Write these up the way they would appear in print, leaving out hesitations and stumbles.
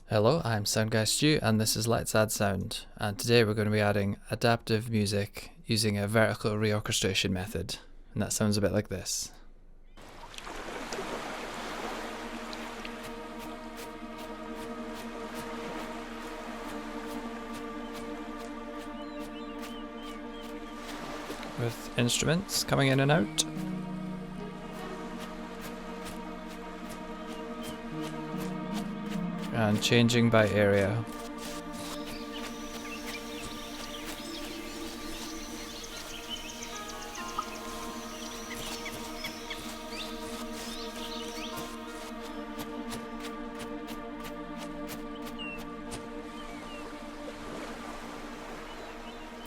Hello, I'm SoundGuyStu and this is Let's Add Sound, and today we're going to be adding adaptive music using a vertical reorchestration method, and that sounds a bit like this. With instruments coming in and out. And changing by area.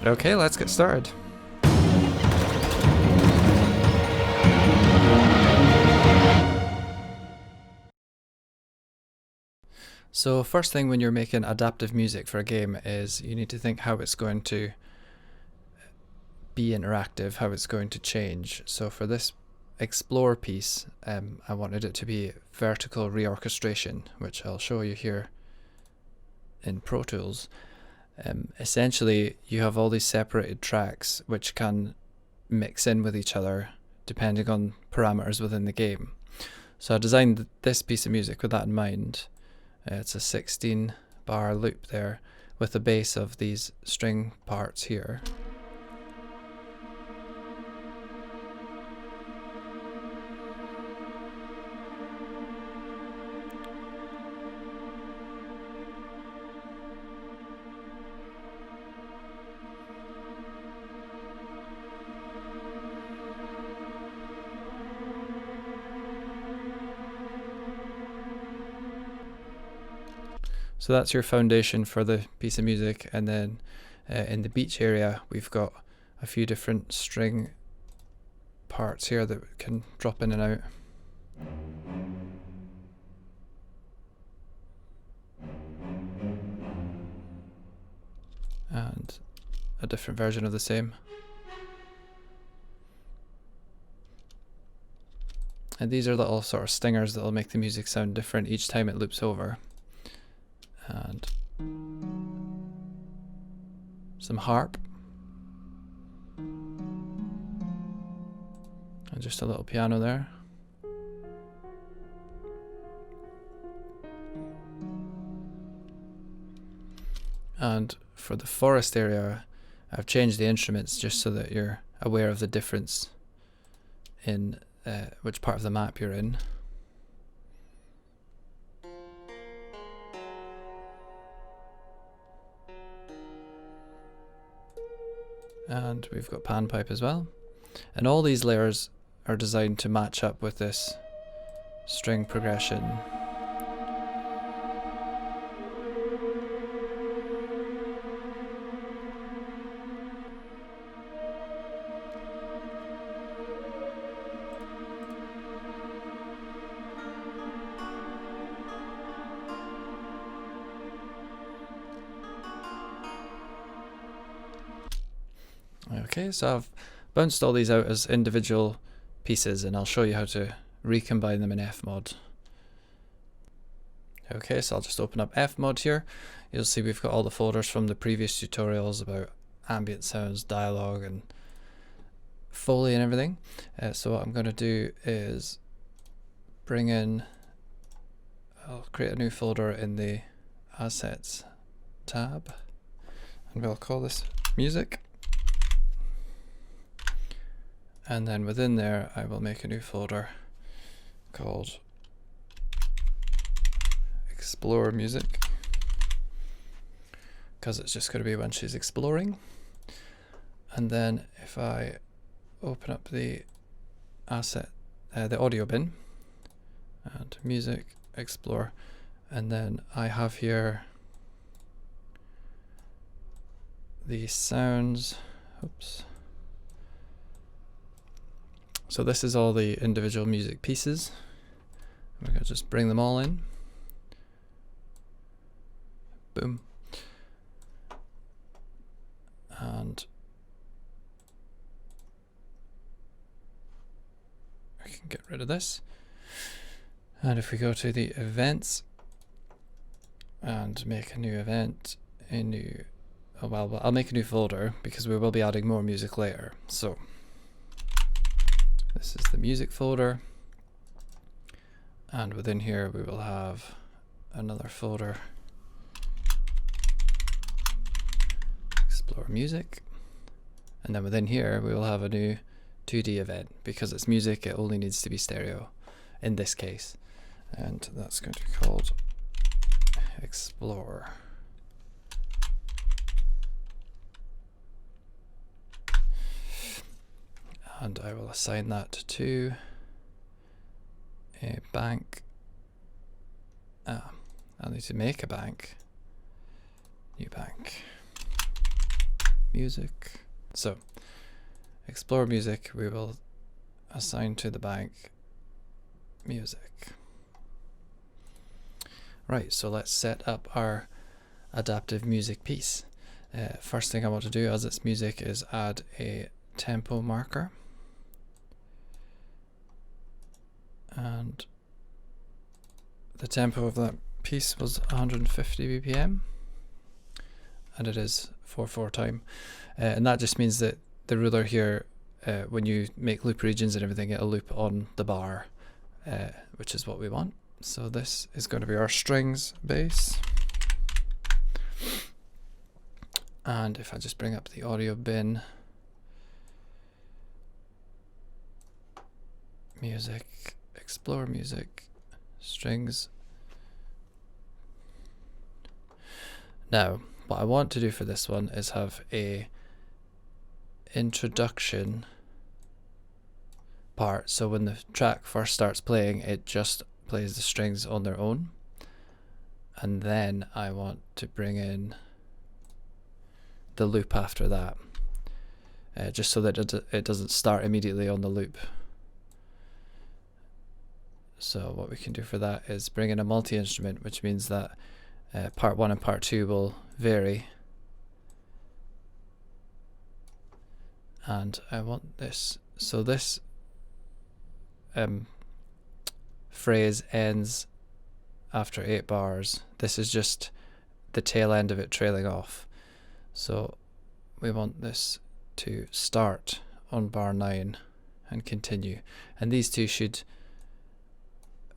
Okay, let's get started. So first thing when you're making adaptive music for a game is you need to think how it's going to be interactive, how it's going to change. So for this explore piece, I wanted it to be vertical reorchestration, which I'll show you here in Pro Tools. Essentially, you have all these separated tracks which can mix in with each other depending on parameters within the game. So I designed this piece of music with that in mind. It's a 16 bar loop there with a bass of these string parts here. So that's your foundation for the piece of music, and then in the beach area we've got a few different string parts here that can drop in and out. And a different version of the same. And these are little sort of stingers that will make the music sound different each time it loops over. And some harp, and just a little piano there. And for the forest area, I've changed the instruments just so that you're aware of the difference in which part of the map you're in. And we've got panpipe as well. And all these layers are designed to match up with this string progression. Okay, so I've bounced all these out as individual pieces, and I'll show you how to recombine them in FMOD. Okay, so I'll just open up FMOD here. You'll see we've got all the folders from the previous tutorials about ambient sounds, dialogue, and Foley and everything. So what I'm going to do is I'll create a new folder in the Assets tab, and we'll call this Music. And then within there, I will make a new folder called Explore Music, because it's just going to be when she's exploring. And then if I open up the asset, the audio bin, and Music, Explore, and then I have here the sounds. Oops. So this is all the individual music pieces. We're going to just bring them all in. Boom. And I can get rid of this. And if we go to the events, and make a new event, well, I'll make a new folder because we will be adding more music later. So this is the music folder, and within here we will have another folder, explore music, and then within here we will have a new 2D event. Because it's music, it only needs to be stereo in this case, and that's going to be called explore. And I will assign that to a bank. I need to make a bank. New bank. Music. So, explore music, we will assign to the bank music. Right, so let's set up our adaptive music piece. First thing I want to do, as it's music, is add a tempo marker. And the tempo of that piece was 150 BPM, and it is 4/4 time, and that just means that the ruler here, when you make loop regions and everything, it'll loop on the bar, which is what we want. So this is going to be our strings bass, and if I just bring up the audio bin, music, explore music, strings. Now, what I want to do for this one is have a introduction part. So when the track first starts playing, it just plays the strings on their own. And then I want to bring in the loop after that, just so that it doesn't start immediately on the loop. So what we can do for that is bring in a multi-instrument, which means that part 1 and part 2 will vary. And I want this. So this phrase ends after 8 bars. This is just the tail end of it trailing off. So we want this to start on bar 9 and continue. And these two should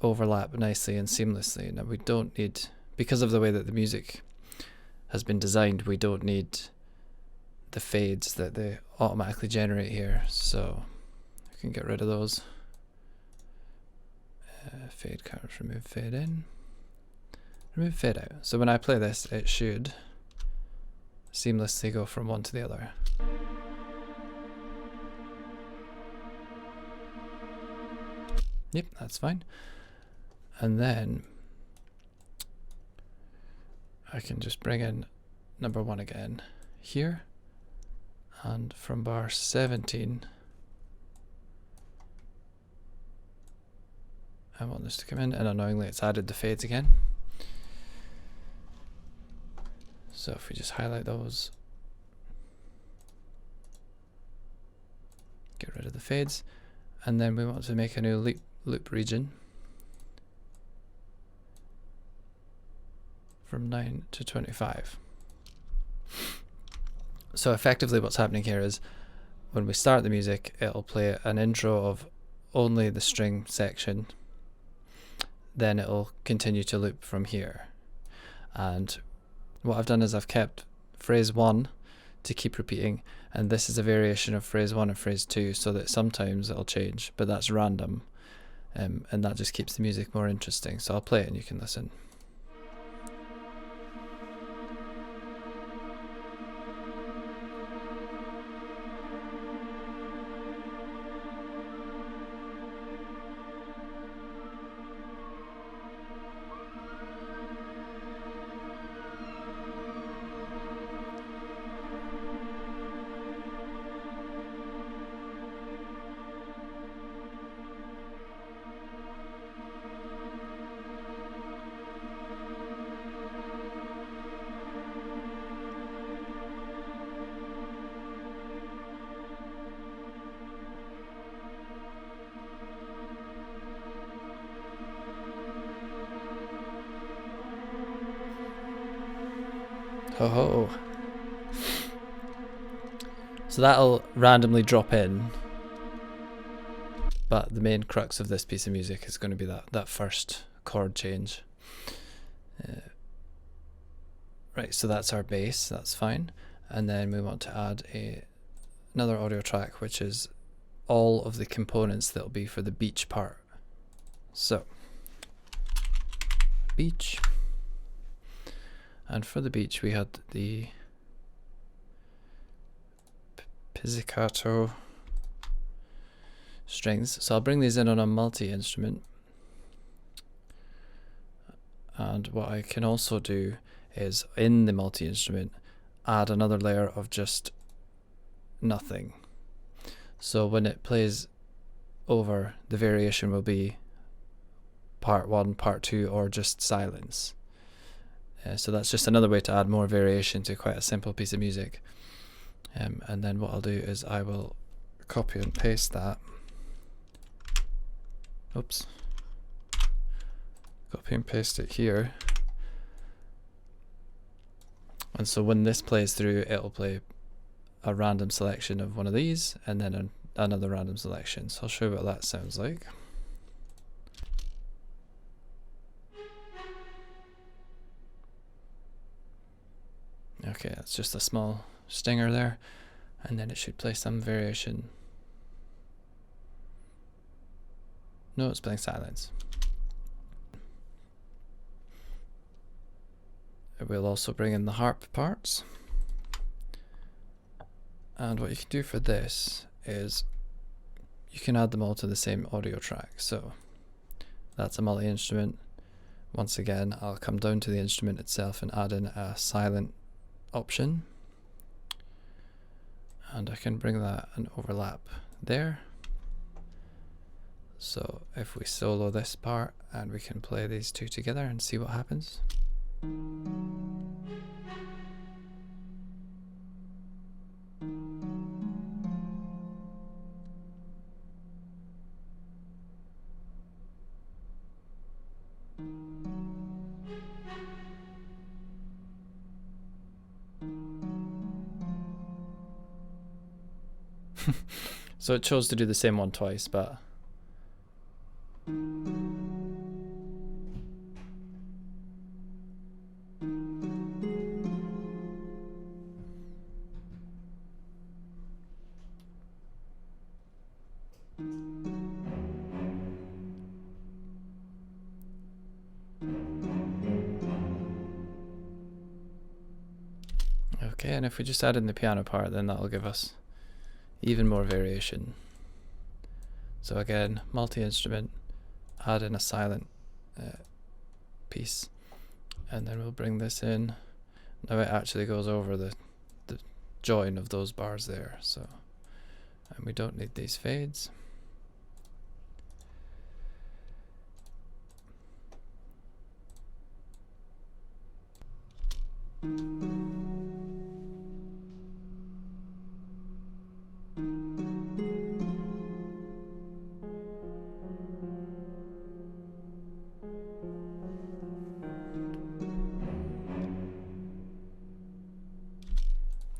overlap nicely and seamlessly. Now we don't need, because of the way that the music has been designed, we don't need the fades that they automatically generate here, so we can get rid of those. Fade count, remove fade in, remove fade out. So when I play this, it should seamlessly go from one to the other. Yep, that's fine. And then I can just bring in number 1 again here, and from bar 17 I want this to come in, and annoyingly it's added the fades again. So if we just highlight those, get rid of the fades, and then we want to make a new loop region from 9 to 25. So effectively what's happening here is when we start the music, it'll play an intro of only the string section, then it'll continue to loop from here. And what I've done is I've kept phrase 1 to keep repeating, and this is a variation of phrase 1 and phrase 2, so that sometimes it'll change, but that's random, and that just keeps the music more interesting. So I'll play it and you can listen. Ho ho. So that'll randomly drop in, but the main crux of this piece of music is going to be that first chord change. Right, so that's our bass, that's fine. And then we want to add another audio track, which is all of the components that'll be for the beach part. So, beach. And for the beach we had the pizzicato strings. So I'll bring these in on a multi-instrument. And what I can also do is, in the multi-instrument, add another layer of just nothing. So when it plays over, the variation will be part 1, part 2, or just silence. So that's just another way to add more variation to quite a simple piece of music. And then what I'll do is I will copy and paste that. Oops. Copy and paste it here. And so when this plays through, it'll play a random selection of one of these, and then another random selection. So I'll show you what that sounds like. Okay, that's just a small stinger there, and then it should play some variation. No, it's playing silence. We'll also bring in the harp parts. And what you can do for this is you can add them all to the same audio track. So that's a multi-instrument. Once again, I'll come down to the instrument itself and add in a silent option. And I can bring that and overlap there. So if we solo this part and we can play these two together and see what happens. So it chose to do the same one twice, but okay, and if we just add in the piano part, then that'll give us even more variation. So again, multi-instrument, add in a silent piece, and then we'll bring this in. Now it actually goes over the join of those bars there, so, and we don't need these fades.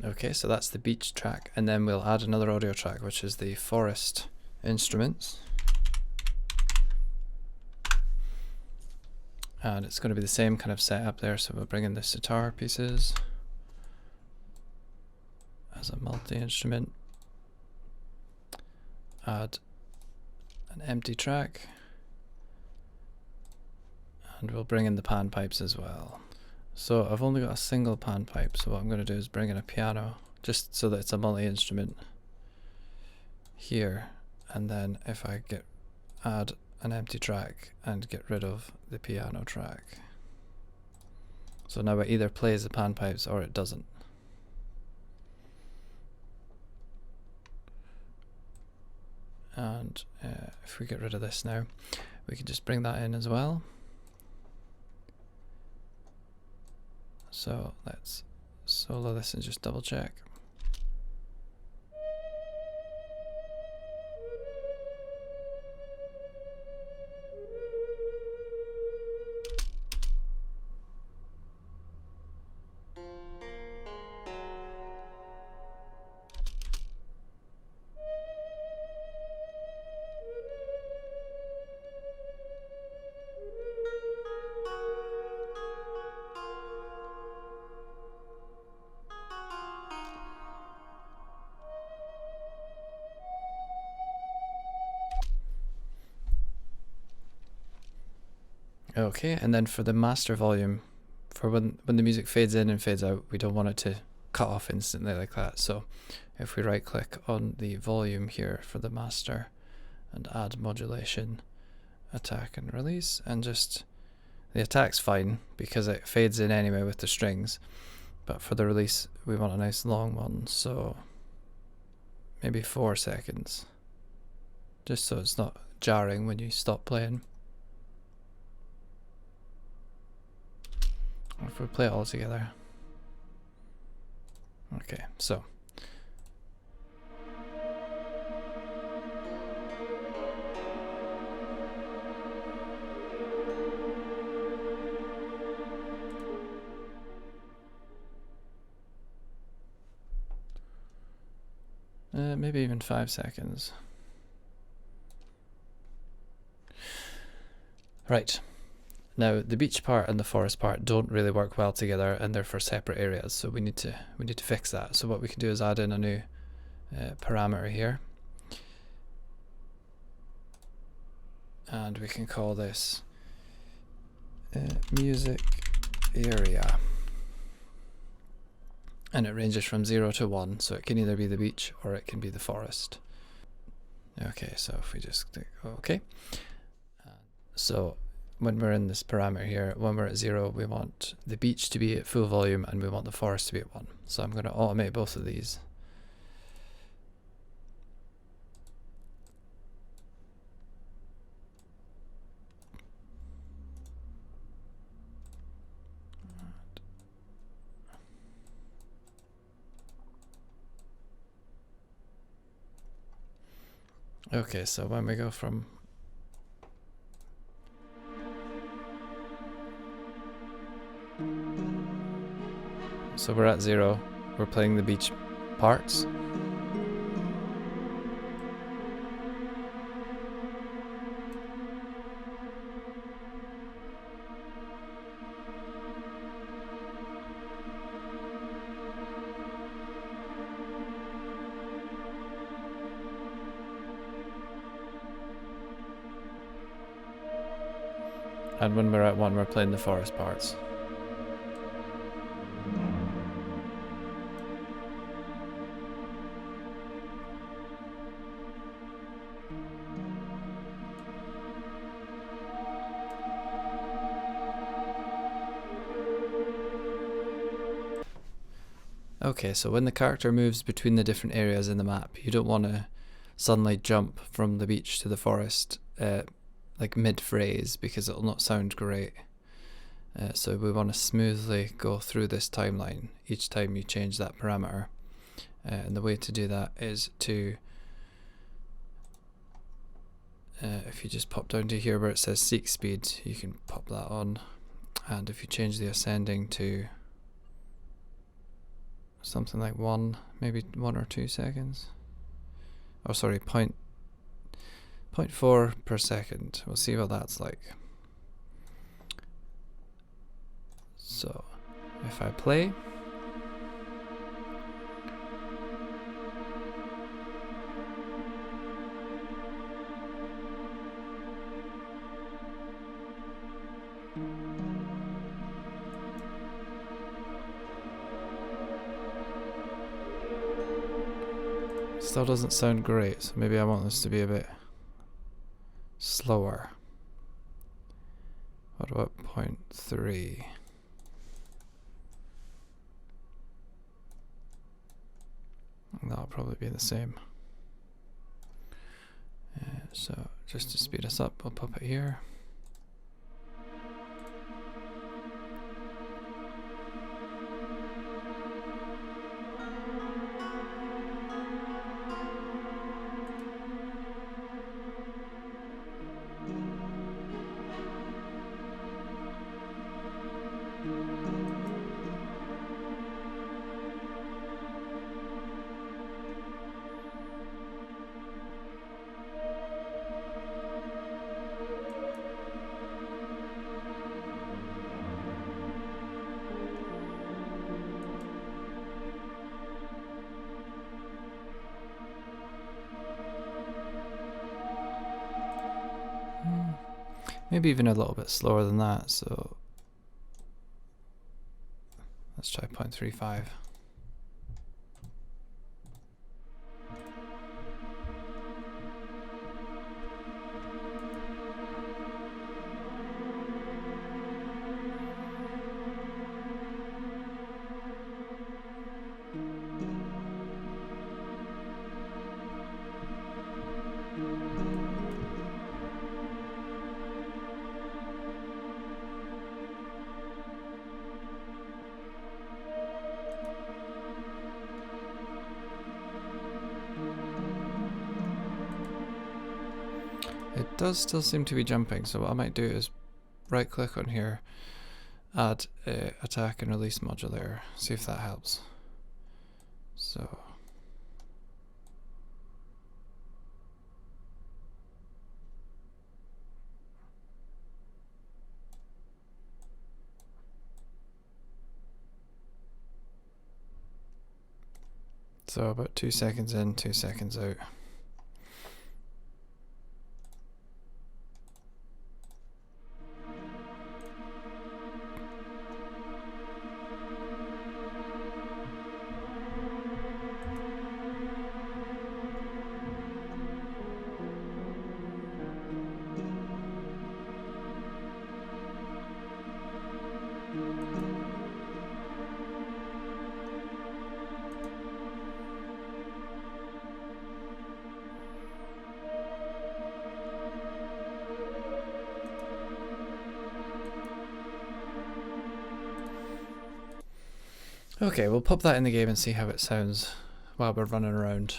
Okay, so that's the beach track, and then we'll add another audio track, which is the forest instruments. And it's going to be the same kind of setup there, so we'll bring in the sitar pieces as a multi-instrument, add an empty track, and we'll bring in the pan pipes as well. So I've only got a single pan pipe, so what I'm going to do is bring in a piano, just so that it's a multi-instrument here, and then if I add an empty track and get rid of the piano track. So now it either plays the pan pipes or it doesn't. And if we get rid of this now, we can just bring that in as well. So let's solo this and just double check. Okay, and then for the master volume, for when the music fades in and fades out, we don't want it to cut off instantly like that. So if we right click on the volume here for the master and add modulation, attack and release, and just the attack's fine because it fades in anyway with the strings, but for the release we want a nice long one, so maybe 4 seconds, just so it's not jarring when you stop playing. Or if we play it all together. Okay, so maybe even 5 seconds. Right. Now the beach part and the forest part don't really work well together, and they're for separate areas, so we need to fix that. So what we can do is add in a new parameter here, and we can call this music area, and it ranges from 0 to 1, so it can either be the beach or it can be the forest. Okay, so if we just click OK, so when we're in this parameter here, when we're at 0, we want the beach to be at full volume and we want the forest to be at 1. So I'm going to automate both of these. Okay, so when we go from so we're at 0, we're playing the beach parts. And when we're at 1, we're playing the forest parts. Okay, so when the character moves between the different areas in the map, you don't want to suddenly jump from the beach to the forest like mid-phrase, because it'll not sound great. So we want to smoothly go through this timeline each time you change that parameter. And the way to do that is to, if you just pop down to here where it says seek speed, you can pop that on. And if you change the ascending to something like 1, maybe 1 or 2 seconds. Oh, sorry, 0.4 per second. We'll see what that's like. So, if I play, still doesn't sound great, so maybe I want this to be a bit slower. What about 0.3? That'll probably be the same. So just to speed us up, I'll pop it here. Maybe even a little bit slower than that, so let's try 0.35. It does still seem to be jumping, so what I might do is right click on here, add attack and release modulator, see if that helps. So about 2 seconds in, 2 seconds out. Okay, we'll pop that in the game and see how it sounds while we're running around.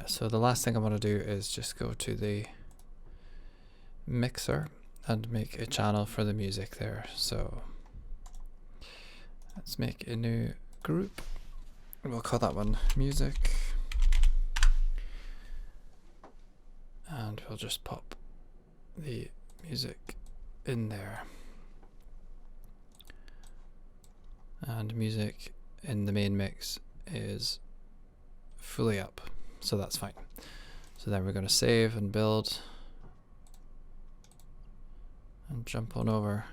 So the last thing I want to do is just go to the mixer and make a channel for the music there. So let's make a new group. We'll call that one music. And we'll just pop the music in there. And music in the main mix is fully up, so that's fine. So then we're going to save and build and jump on over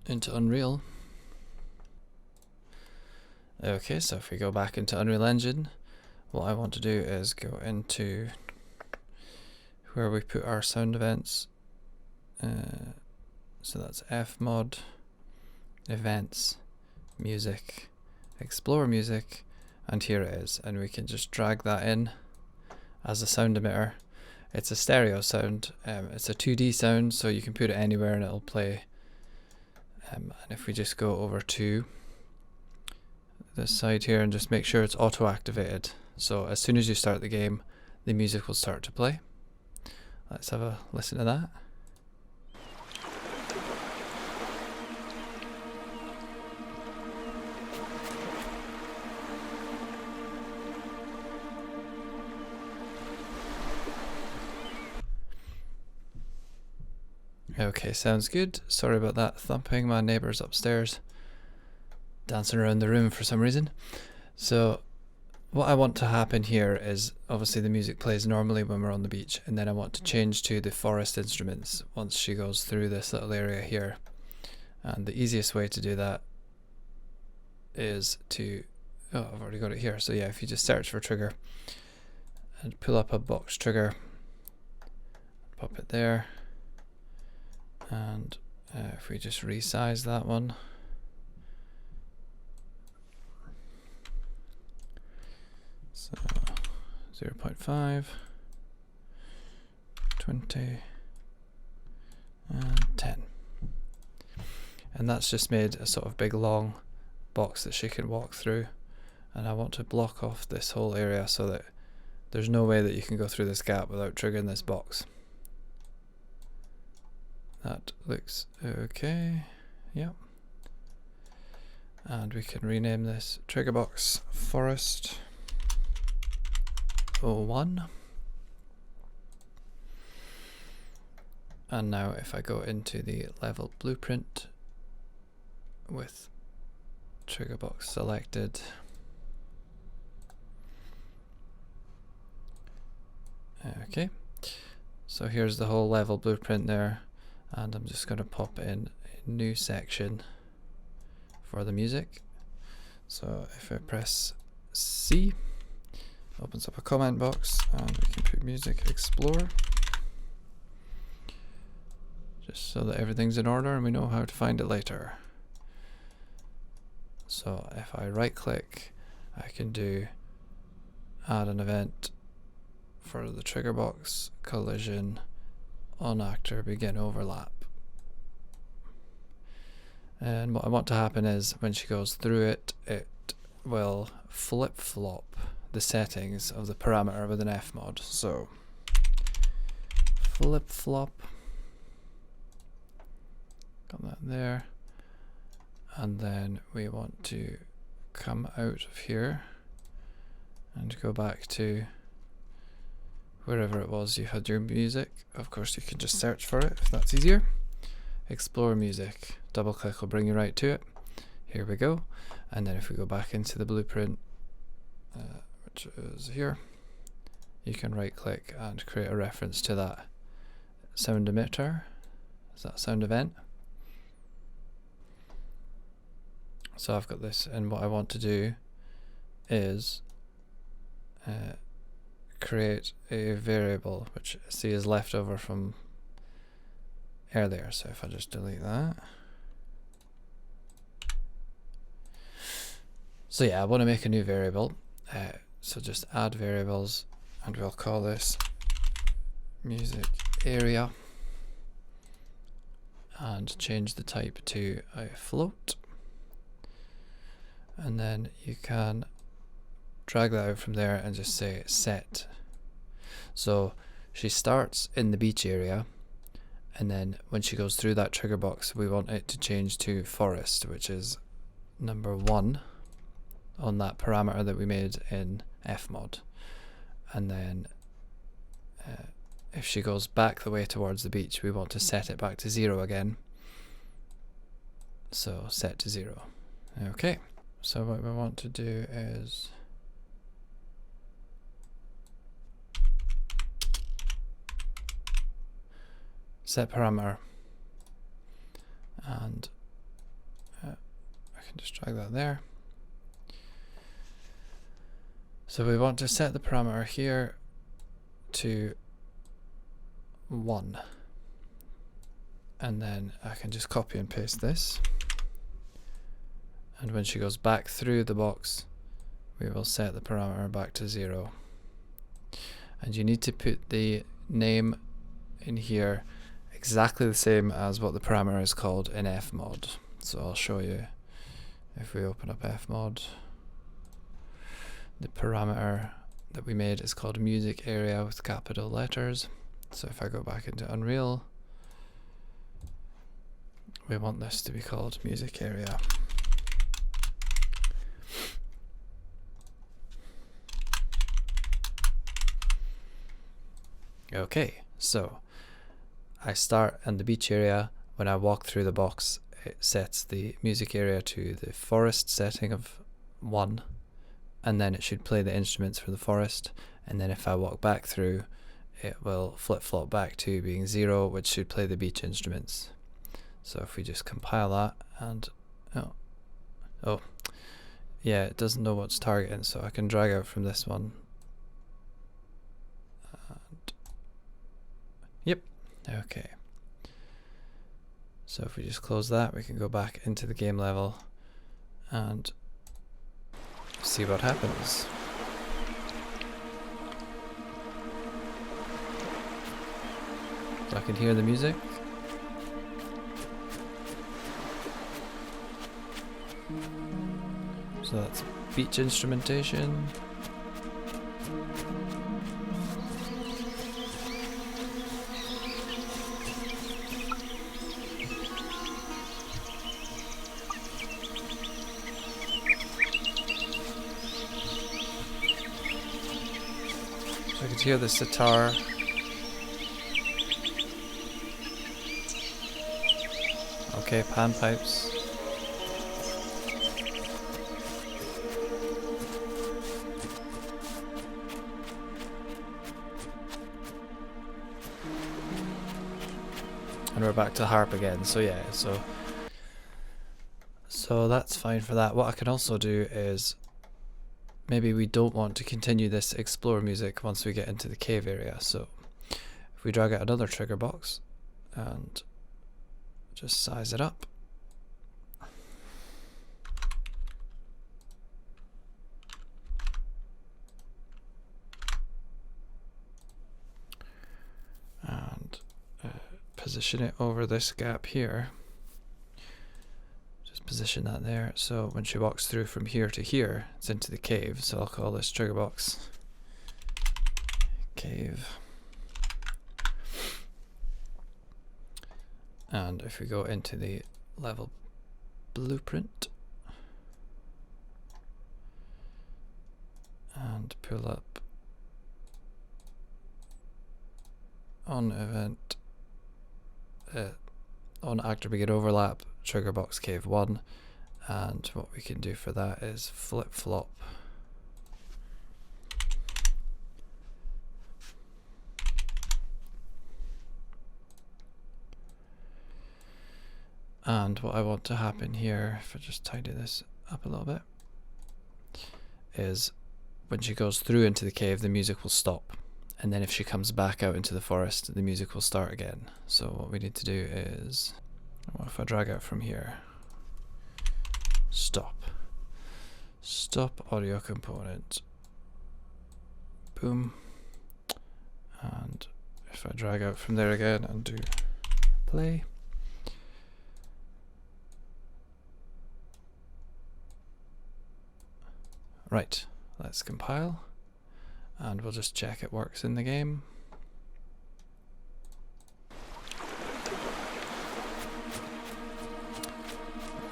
into Unreal. Okay, so if we go back into Unreal Engine, what I want to do is go into where we put our sound events. So that's FMOD, events, music, explore music, and here it is, and we can just drag that in as a sound emitter. It's a stereo sound, it's a 2D sound, so you can put it anywhere and it'll play. And if we just go over to this side here and just make sure it's auto activated, so as soon as you start the game the music will start to play. Let's have a listen to that. Okay, sounds good. Sorry about that thumping, my neighbour's upstairs dancing around the room for some reason. So what I want to happen here is obviously the music plays normally when we're on the beach, and then I want to change to the forest instruments once she goes through this little area here. And the easiest way to do that is to, oh, I've already got it here. So yeah, if you just search for trigger and pull up a box trigger, pop it there. And if we just resize that one, so 0.5, 20, and 10. And that's just made a sort of big long box that she can walk through. And I want to block off this whole area so that there's no way that you can go through this gap without triggering this box. That looks okay, yep. And we can rename this trigger box Forest 01. And now if I go into the level blueprint with trigger box selected, okay, So here's the whole level blueprint there, and I'm just going to pop in a new section for the music. So if I press C, opens up a comment box, and we can put music explorer, just so that everything's in order and we know how to find it later. So if I right click, I can do add an event for the trigger box, collision, on actor, begin overlap. And what I want to happen is when she goes through it, it will flip-flop the settings of the parameter with an FMOD. So flip-flop, got that there, and then we want to come out of here and go back to wherever it was you had your music. Of course you can just search for it if that's easier. Explore music, double click will bring you right to it. Here we go. And then if we go back into the blueprint, which is here, you can right click and create a reference to that sound emitter. Is that sound event? So I've got this, and what I want to do is create a variable which C is left over from earlier. So if I just delete that. So yeah, I want to make a new variable. So just add variables, and we'll call this music area, and change the type to a float. And then you can drag that out from there and just say set. So she starts in the beach area, and then when she goes through that trigger box, we want it to change to forest, which is number 1 on that parameter that we made in FMOD. And then if she goes back the way towards the beach, we want to set it back to 0 again. So set to 0. Okay, so what we want to do is set parameter, and I can just drag that there. So we want to set the parameter here to 1, and then I can just copy and paste this, and when she goes back through the box, we will set the parameter back to 0. And you need to put the name in here exactly the same as what the parameter is called in FMOD. So I'll show you. If we open up FMOD, the parameter that we made is called music area with capital letters. So if I go back into Unreal, we want this to be called music area. Okay, so I start in the beach area. When I walk through the box, it sets the music area to the forest setting of 1, and then it should play the instruments for the forest. And then if I walk back through, it will flip-flop back to being 0, which should play the beach instruments. So if we just compile that, and oh yeah, it doesn't know what's targeting, so I can drag out from this one. And yep, okay. So if we just close that, we can go back into the game level and see what happens. So I can hear the music. So that's beach instrumentation. So I can hear the sitar. Okay, panpipes. And we're back to harp again. So yeah, so that's fine for that. What I can also do is, maybe we don't want to continue this explore music once we get into the cave area. So if we drag out another trigger box and just size it up. And position it over this gap here. Just position that there, so when she walks through from here to here, it's into the cave. So I'll call this trigger box cave. And if we go into the level blueprint and pull up on event, on actor begin overlap, trigger box cave 1, and what we can do for that is flip flop and what I want to happen here, if I just tidy this up a little bit, is when she goes through into the cave the music will stop, and then if she comes back out into the forest the music will start again. So what we need to do is, what if I drag out from here, stop audio component, boom, and if I drag out from there again and do play, right, let's compile and we'll just check it works in the game.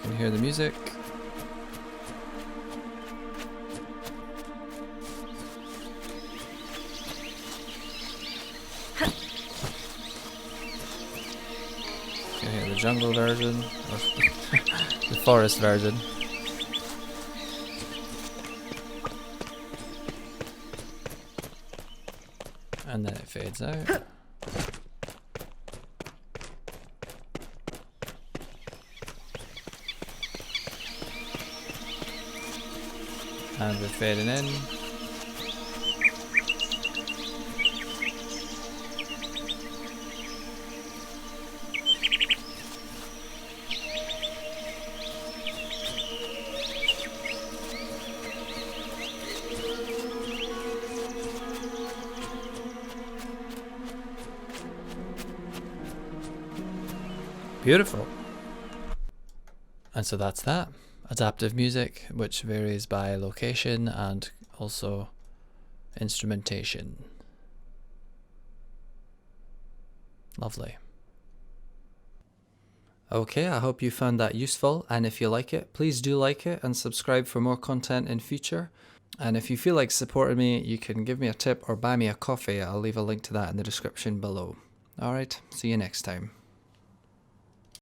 You can hear the music. You can hear the jungle version, or the forest version. And then it fades out. And we're fading in. Beautiful. And so that's that. Adaptive music, which varies by location and also instrumentation. Lovely. Okay, I hope you found that useful, and if you like it, please do like it and subscribe for more content in future. And if you feel like supporting me, you can give me a tip or buy me a coffee. I'll leave a link to that in the description below. Alright, see you next time.